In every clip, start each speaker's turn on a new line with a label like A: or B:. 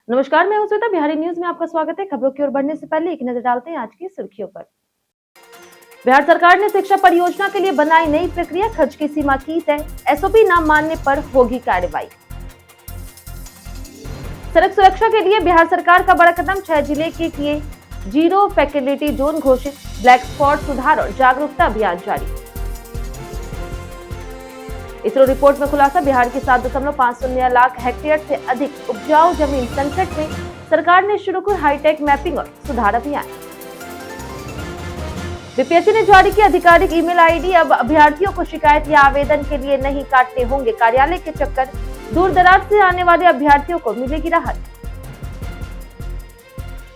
A: नमस्कार, मैं हूं श्वेता। बिहारी न्यूज में आपका स्वागत है। खबरों की ओर बढ़ने से पहले एक नजर डालते हैं आज की सुर्खियों पर। बिहार सरकार ने शिक्षा परियोजना के लिए बनाई नई प्रक्रिया, खर्च की सीमा की तय, एसओपी न मानने पर होगी कार्रवाई। सड़क सुरक्षा के लिए बिहार सरकार का बड़ा कदम, 6 जिले के किए जीरो फैटेलिटी जोन घोषित, ब्लैक स्पॉट सुधार और जागरूकता अभियान जारी। इसरो रिपोर्ट में खुलासा, बिहार की 7.50 लाख हेक्टेयर से अधिक उपजाऊ जमीन संकट में, सरकार ने शुरू की हाईटेक मैपिंग और सुधार अभियान। बीपीएससी ने जारी की आधिकारिक ईमेल आईडी, अब अभ्यर्थियों को शिकायत या आवेदन के लिए नहीं काटने होंगे कार्यालय के चक्कर, दूर दराज से आने वाले अभ्यर्थियों को मिलेगी राहत।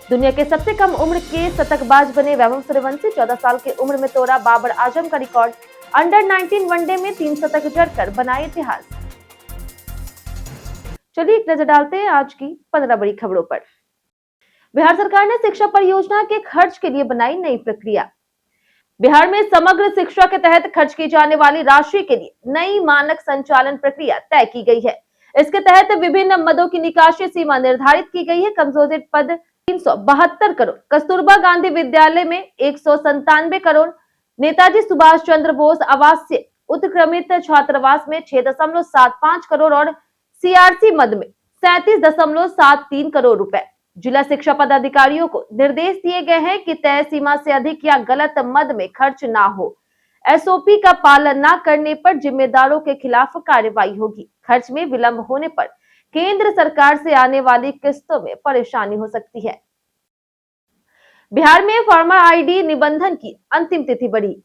A: दुनिया के सबसे कम उम्र के शतकबाज बने वैभव सूर्यवंशी, 14 साल की उम्र में तोड़ा बाबर आजम का रिकॉर्ड, अंडर 19 वनडे में 3 शतक जड़कर बनाए इतिहास। चलिए एक नजर डालते हैं आज की 15 बड़ी खबरों पर। बिहार सरकार ने शिक्षा परियोजना के खर्च के लिए बनाई नई प्रक्रिया। बिहार में समग्र शिक्षा के तहत खर्च की जाने वाली राशि के लिए नई मानक संचालन प्रक्रिया तय की गई है। इसके तहत विभिन्न मदों की निकासी सीमा निर्धारित की गई है। कंपोजिट पद 372 करोड़, कस्तूरबा गांधी विद्यालय में 197 करोड़, नेताजी सुभाष चंद्र बोस आवासीय उत्क्रमित छात्रावास में 6.75 करोड़ और सीआरसी मद में 37.73 करोड़ रुपए। जिला शिक्षा पदाधिकारियों को निर्देश दिए गए हैं कि तय सीमा से अधिक या गलत मद में खर्च ना हो। एसओपी का पालन न करने पर जिम्मेदारों के खिलाफ कार्रवाई होगी। खर्च में विलंब होने पर केंद्र सरकार से आने वाली किस्तों में परेशानी हो सकती है। बिहार में फार्मर आईडी निबंधन की अंतिम तिथि बढ़ी।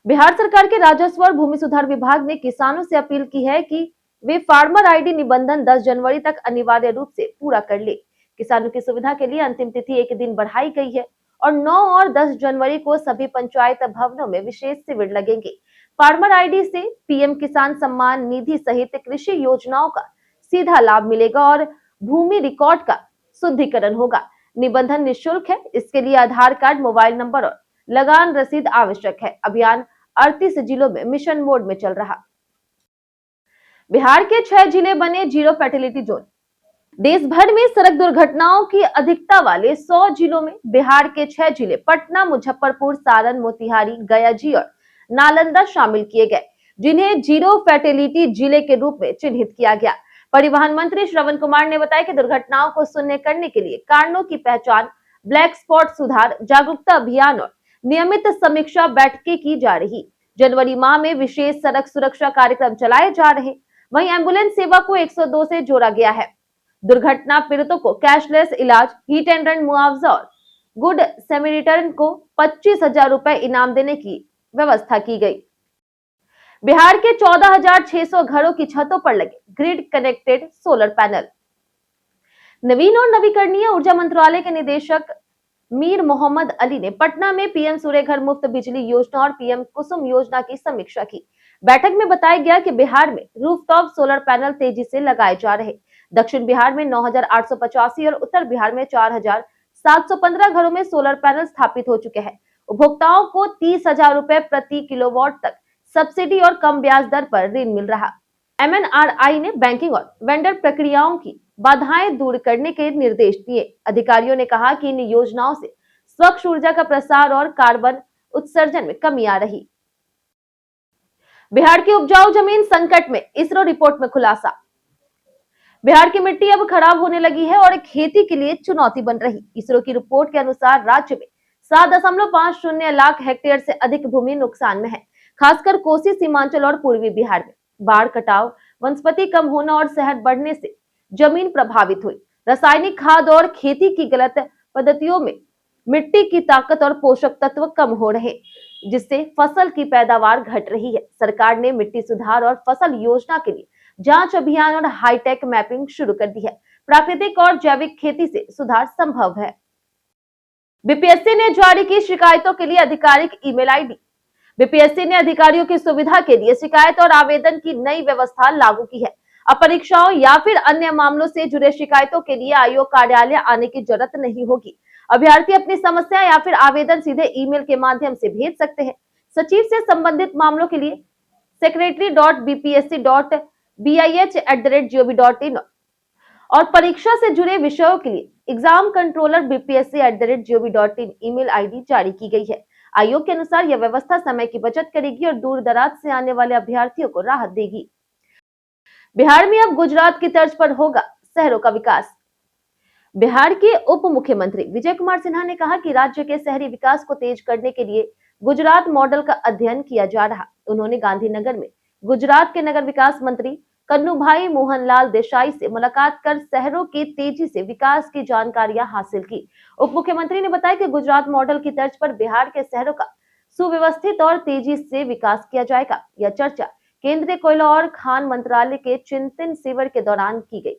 A: बिहार सरकार के राजस्व और भूमि सुधार विभाग ने किसानों से अपील की है कि वे फार्मर आईडी निबंधन 10 जनवरी तक अनिवार्य रूप से पूरा कर ले। किसानों की सुविधा के लिए अंतिम तिथि एक दिन बढ़ाई गई है और 9 और 10 जनवरी को सभी पंचायत भवनों में विशेष शिविर लगेंगे। फार्मर आईडी से पीएम किसान सम्मान निधि सहित कृषि योजनाओं का सीधा लाभ मिलेगा और भूमि रिकॉर्ड का शुद्धिकरण होगा। निबंधन निःशुल्क है। इसके लिए आधार कार्ड, मोबाइल नंबर और लगान रसीद आवश्यक है। अभियान 38 जिलों में मिशन मोड में चल रहा। बिहार के 6 जिले बने जीरो फैटेलिटी जोन। देश भर में सड़क दुर्घटनाओं की अधिकता वाले 100 जिलों में बिहार के 6 जिले पटना, मुजफ्फरपुर, सारण, मोतिहारी, गया और नालंदा शामिल किए गए, जिन्हें जीरो फैटेलिटी जिले के रूप में चिन्हित किया गया। परिवहन मंत्री श्रवण कुमार ने बताया कि दुर्घटनाओं को शून्य करने के लिए कारणों की पहचान, ब्लैक स्पॉट सुधार, जागरूकता अभियान और नियमित समीक्षा बैठकें की जा रही। जनवरी माह में विशेष सड़क सुरक्षा कार्यक्रम चलाए जा रहे। वहीं एम्बुलेंस सेवा को 102 से जोड़ा गया है। दुर्घटना पीड़ितों को कैशलेस इलाज, हिट एंड रन मुआवजा और गुड सैमरिटन को 25,000 रुपए इनाम देने की व्यवस्था की गई। बिहार के 14,600 घरों की छतों पर लगे ग्रिड कनेक्टेड सोलर पैनल। नवीन और नवीकरणीय ऊर्जा मंत्रालय के निदेशक मीर मोहम्मद अली ने पटना में पीएम सूर्य घर मुफ्त बिजली योजना और पीएम कुसुम योजना की समीक्षा की। बैठक में बताया गया कि बिहार में रूफटॉप सोलर पैनल तेजी से लगाए जा रहे। दक्षिण बिहार में 9,885 और उत्तर बिहार में 4,715 घरों में सोलर पैनल स्थापित हो चुके हैं। उपभोक्ताओं को 30,000 रुपए प्रति किलोवाट तक सब्सिडी और कम ब्याज दर पर ऋण मिल रहा। एमएनआरई ने बैंकिंग और वेंडर प्रक्रियाओं की बाधाएं दूर करने के निर्देश दिए। अधिकारियों ने कहा कि इन योजनाओं से स्वच्छ ऊर्जा का प्रसार और कार्बन उत्सर्जन में कमी आ रही। बिहार की उपजाऊ जमीन संकट में, इसरो रिपोर्ट में खुलासा। बिहार की मिट्टी अब खराब होने लगी है और खेती के लिए चुनौती बन रही। इसरो की रिपोर्ट के अनुसार राज्य में 7.50 लाख हेक्टेयर से अधिक भूमि नुकसान में है, खासकर कोसी, सीमांचल और पूर्वी बिहार में। बाढ़, कटाव, वनस्पति कम होना और शहर बढ़ने से जमीन प्रभावित हुई। रासायनिक खाद और खेती की गलत पद्धतियों में मिट्टी की ताकत और पोषक तत्व कम हो रहे, जिससे फसल की पैदावार घट रही है। सरकार ने मिट्टी सुधार और फसल योजना के लिए जांच अभियान और हाईटेक मैपिंग शुरू कर दी है। प्राकृतिक और जैविक खेती से सुधार संभव है। बीपीएससी ने जारी की शिकायतों के लिए आधिकारिक ईमेल आईडी। बीपीएससी ने अधिकारियों की सुविधा के लिए शिकायत और आवेदन की नई व्यवस्था लागू की है। अब परीक्षाओं या फिर अन्य मामलों से जुड़े शिकायतों के लिए आयोग कार्यालय आने की जरूरत नहीं होगी। अभ्यर्थी अपनी समस्या या फिर आवेदन सीधे ईमेल के माध्यम से भेज सकते हैं। सचिव से संबंधित मामलों के लिए secretary.bpsc.bih@gov.in और परीक्षा से जुड़े विषयों के लिए exam controller bpsc@gov.in email ID जारी की गई है। आयोग के अनुसार यह व्यवस्था समय की बचत करेगी और दूर दराज से आने वाले अभ्यर्थियों को राहत देगी। बिहार में अब गुजरात की तर्ज पर होगा शहरों का विकास। बिहार के उप मुख्यमंत्री विजय कुमार सिन्हा ने कहा कि राज्य के शहरी विकास को तेज करने के लिए गुजरात मॉडल का अध्ययन किया जा रहा। उन्होंने गांधीनगर में गुजरात के नगर विकास मंत्री कन्नूभाई मोहनलाल देसाई से मुलाकात कर शहरों के तेजी से विकास की जानकारियां हासिल की। उप मुख्यमंत्री ने बताया कि गुजरात मॉडल की तर्ज पर बिहार के शहरों का सुव्यवस्थित और तेजी से विकास किया जाएगा। यह चर्चा केंद्रीय कोयला और खान मंत्रालय के चिंतन शिविर के दौरान की गई,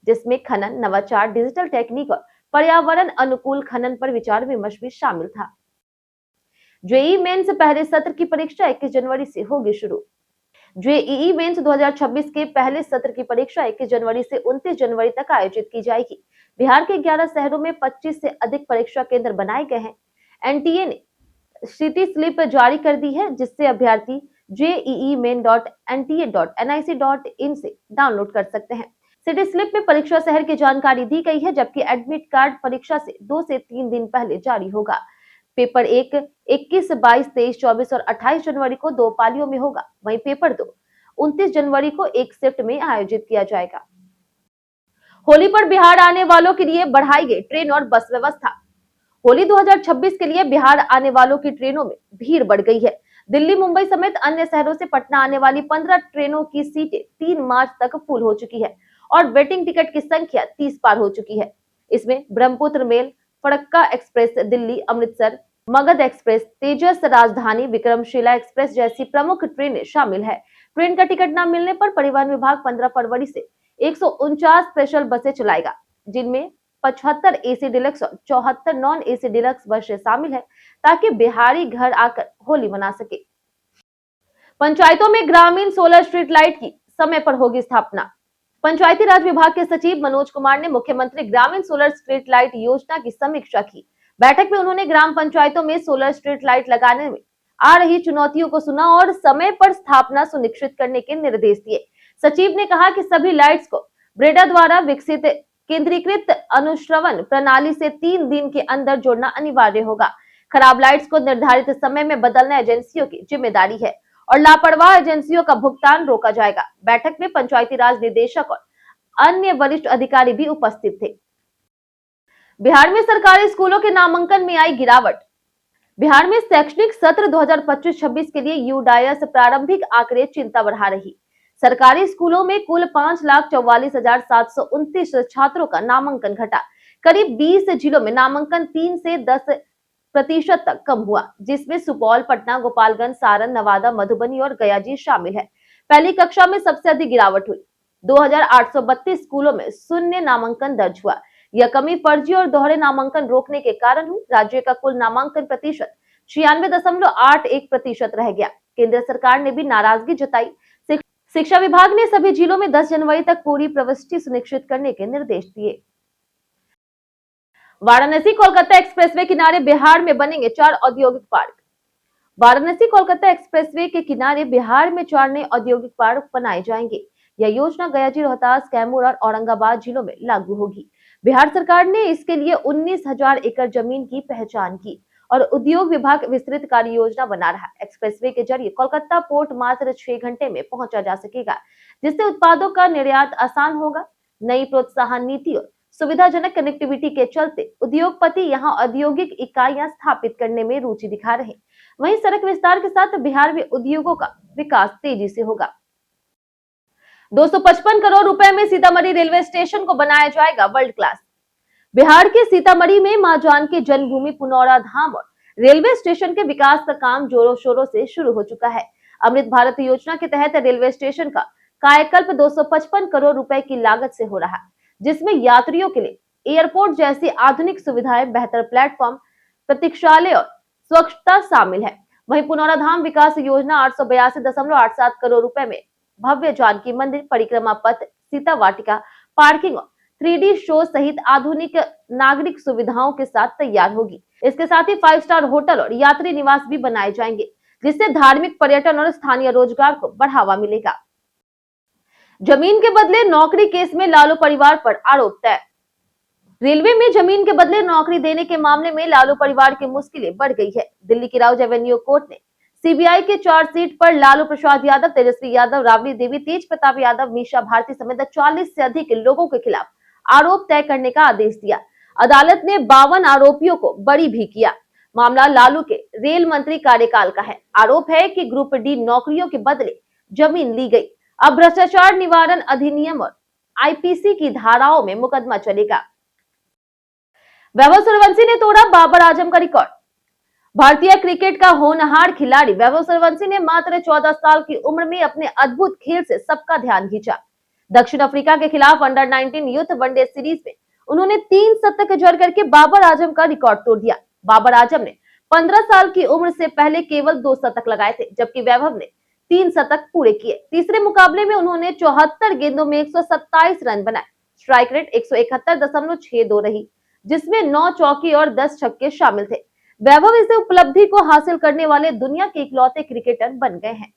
A: जिसमें खनन, नवाचार, डिजिटल टेक्निक और पर्यावरण अनुकूल खनन पर विचार विमर्श भी शामिल था। जेईई मेंस पहले सत्र की परीक्षा 21 जनवरी से होगी शुरू। जेईई मेंस 2026 के पहले सत्र की परीक्षा 21 जनवरी से 29 जनवरी तक आयोजित की जाएगी। बिहार के 11 शहरों में 25 से अधिक परीक्षा केंद्र बनाए गए हैं। एनटीए ने सिटी स्लिप जारी कर दी है, जिससे अभ्यर्थी jeeemain.nta.nic.in से डाउनलोड कर सकते हैं। सिटी स्लिप में परीक्षा शहर की जानकारी दी गई है, जबकि एडमिट कार्ड परीक्षा से 2 से 3 दिन पहले जारी होगा। पेपर 1 21, 22, 23, 24 और 28 जनवरी को 2 पालियों में होगा। वहीं पेपर 2 29 जनवरी को एक शिफ्ट में आयोजित किया जाएगा। होली पर बिहार आने वालों के लिए बढ़ाई गई ट्रेन और बस व्यवस्था। होली 2026 के लिए बिहार आने वालों की ट्रेनों में भीड़ बढ़ गई है। दिल्ली, मुंबई समेत अन्य शहरों से पटना आने वाली 15 ट्रेनों की सीटें 3 मार्च तक फुल हो चुकी है और वेटिंग टिकट की संख्या 30 पार हो चुकी है। इसमें Brahmaputra mail, Farakka express Delhi Amritsar, Magadh express, Tejas Rajdhani, Vikramshila express जैसी प्रमुख ट्रेनें शामिल है। ट्रेन का टिकट न मिलने पर परिवहन विभाग 15 फरवरी से 149 स्पेशल बसें चलाएगा, जिनमें 75 एसी डिलक्स और 74 नॉन एसी डिलक्स बसें शामिल है, ताकि बिहारी घर आकर होली मना सके। पंचायतों में ग्रामीण सोलर स्ट्रीट लाइट की समय पर होगी स्थापना। पंचायती राज विभाग के सचिव मनोज कुमार ने मुख्यमंत्री ग्रामीण सोलर स्ट्रीट लाइट योजना की समीक्षा की। बैठक में उन्होंने ग्राम पंचायतों में सोलर स्ट्रीट लाइट लगाने में आ रही चुनौतियों को सुना और समय पर स्थापना सुनिश्चित करने के निर्देश दिए। सचिव ने कहा कि सभी लाइट्स को ब्रेडा द्वारा विकसित केंद्रीकृत अनुश्रवण प्रणाली से 3 दिन के अंदर जोड़ना अनिवार्य होगा। खराब लाइट्स को निर्धारित समय में बदलना एजेंसियों की जिम्मेदारी है और लापरवाह एजेंसियों का भुगतान रोका जाएगा। बैठक में पंचायती राज निदेशक और अन्य वरिष्ठ अधिकारी भी उपस्थित थे। बिहार में सरकारी स्कूलों के नामांकन में आई गिरावट। बिहार में शैक्षणिक सत्र 2025-26 के लिए यूडायस प्रारंभिक आंकड़े चिंता बढ़ा रही। सरकारी स्कूलों में कुल 5,44,729 छात्रों का नामांकन घटा। करीब 20 जिलों में नामांकन 3 से 10% तक कम हुआ, जिसमें सुपौल, पटना, गोपालगंज, सारण, नवादा, मधुबनी और गया शामिल है। पहली कक्षा में सबसे अधिक गिरावट हुई। 2,832 स्कूलों में शून्य नामांकन दर्ज हुआ। यह कमी फर्जी और दोहरे नामांकन रोकने के कारण हुई। राज्य का कुल नामांकन प्रतिशत 96.81% रह गया। केंद्र सरकार ने भी नाराजगी जताई। शिक्षा विभाग ने सभी जिलों में 10 जनवरी तक पूरी प्रविष्टि सुनिश्चित करने के निर्देश दिए। वाराणसी कोलकाता एक्सप्रेसवे किनारे बिहार में बनेंगे 4 औद्योगिक पार्क। वाराणसी कोलकाता एक्सप्रेसवे के किनारे बिहार में 4 नए औद्योगिक पार्क बनाए जाएंगे। यह योजना गयाजी, रोहतास, कैमूर और औरंगाबाद जिलों में लागू होगी। बिहार सरकार ने इसके लिए 19,000 एकड़ जमीन की पहचान की और उद्योग विभाग विस्तृत कार्य योजना बना रहा। एक्सप्रेसवे के जरिए कोलकाता पोर्ट मात्र 6 घंटे में पहुंचा जा सकेगा, जिससे उत्पादों का निर्यात आसान होगा। नई प्रोत्साहन नीति और सुविधाजनक कनेक्टिविटी के चलते उद्योगपति यहां औद्योगिक इकाइयां स्थापित करने में रुचि दिखा रहे। वहीं सड़क विस्तार के साथ बिहार में उद्योगों का विकास तेजी से होगा। 255 करोड़ रुपए में सीतामढ़ी रेलवे स्टेशन को बनाया जाएगा वर्ल्ड क्लास। बिहार के सीतामढ़ी में मां जानकी जन्मभूमि पुनौरा धाम और रेलवे स्टेशन के विकास का काम जोरों शोरों से शुरू हो चुका है। अमृत भारत योजना के तहत रेलवे स्टेशन का कायाकल्प 255 करोड़ रुपए की लागत से हो रहा है, जिसमें यात्रियों के लिए एयरपोर्ट जैसी आधुनिक सुविधाएं, बेहतर प्लेटफॉर्म, प्रतीक्षालय और स्वच्छता शामिल है। वहीं पुनौरा धाम विकास योजना 882.87 करोड़ रुपए में भव्य जानकी मंदिर, परिक्रमा पथ, सीता वाटिका, पार्किंग और 3D शो सहित आधुनिक नागरिक सुविधाओं के साथ तैयार होगी। इसके साथ ही 5 स्टार होटल और यात्री निवास भी बनाए जाएंगे, जिससे धार्मिक, पर्यटन और स्थानीय रोजगार को बढ़ावा मिलेगा। जमीन के बदले नौकरी केस में लालू परिवार पर आरोप तय। रेलवे में जमीन के बदले नौकरी देने के मामले में लालू परिवार की मुश्किलें बढ़ गई है। दिल्ली की राउज एवेन्यू कोर्ट ने सीबीआई के चार्जशीट पर लालू प्रसाद यादव, तेजस्वी यादव, राबड़ी देवी, तेज प्रताप यादव, मीशा भारती समेत 40 से अधिक लोगों के खिलाफ आरोप तय करने का आदेश दिया। अदालत ने 52 आरोपियों को बरी भी किया। मामला लालू के रेल मंत्री कार्यकाल का है। आरोप है कि ग्रुप डी नौकरियों के बदले जमीन ली गई। अब भ्रष्टाचार निवारण अधिनियम और आईपीसी की धाराओं में मुकदमा चलेगा। वैभव सूर्यवंशी ने तोड़ा बाबर आजम का रिकॉर्ड। भारतीय क्रिकेट का होनहार खिलाड़ी वैभव सूर्यवंशी ने मात्र 14 साल की उम्र में अपने अद्भुत खेल से सबका ध्यान खींचा। दक्षिण अफ्रीका के खिलाफ अंडर 19 यूथ वनडे सीरीज में उन्होंने 3 शतक जड़ करके बाबर आजम का रिकॉर्ड तोड़ दिया। बाबर आजम ने 15 साल की उम्र से पहले केवल 2 शतक लगाए थे, जबकि वैभव ने 3 शतक पूरे किए। तीसरे मुकाबले में उन्होंने 74 गेंदों में 127 रन बनाए। स्ट्राइक रेट 171.62 रही, जिसमें 9 चौके और 10 छक्के शामिल थे। वैभव इस उपलब्धि को हासिल करने वाले दुनिया के इकलौते क्रिकेटर बन गए हैं।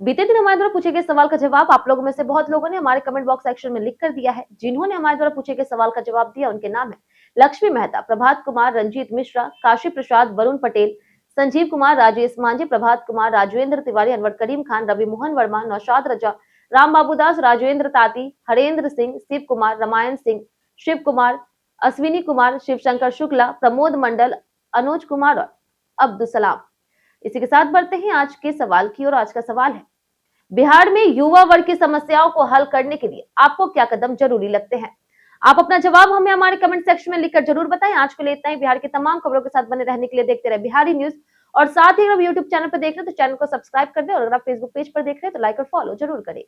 A: बीते दिन हमारे द्वारा पूछे गए सवाल का जवाब आप लोगों में से बहुत लोगों ने हमारे कमेंट बॉक्स सेक्शन में लिख कर दिया है। जिन्होंने हमारे द्वारा पूछे गए सवाल का जवाब दिया उनके नाम है लक्ष्मी मेहता, प्रभात कुमार, रंजीत मिश्रा, काशी प्रसाद, वरुण पटेल, संजीव कुमार, राजेश मांझी, प्रभात कुमार, राजेंद्र तिवारी, अनवर करीम खान, रवि मोहन वर्मा, नौशाद रजा, राम बाबूदास, राजेंद्र ताती, हरेंद्र सिंह, शिव कुमार, रामायण सिंह, शिव कुमार, अश्विनी कुमार, शिवशंकर शुक्ला, प्रमोद मंडल, अनुज कुमार और अब्दुल सलाम। इसी के साथ बढ़ते हैं आज के सवाल की ओर। आज का सवाल है, बिहार में युवा वर्ग की समस्याओं को हल करने के लिए आपको क्या कदम जरूरी लगते हैं? आप अपना जवाब हमें हमारे कमेंट सेक्शन में लिखकर जरूर बताएं। आज के लिए इतना ही। बिहार की तमाम खबरों के साथ बने रहने के लिए देखते रहे बिहारी न्यूज, और साथ ही अगर यूट्यूब चैनल पर देख रहे हैं तो चैनल को सब्सक्राइब कर दें, और अगर आप फेसबुक पेज पर देख रहे हैं तो लाइक और फॉलो जरूर करें।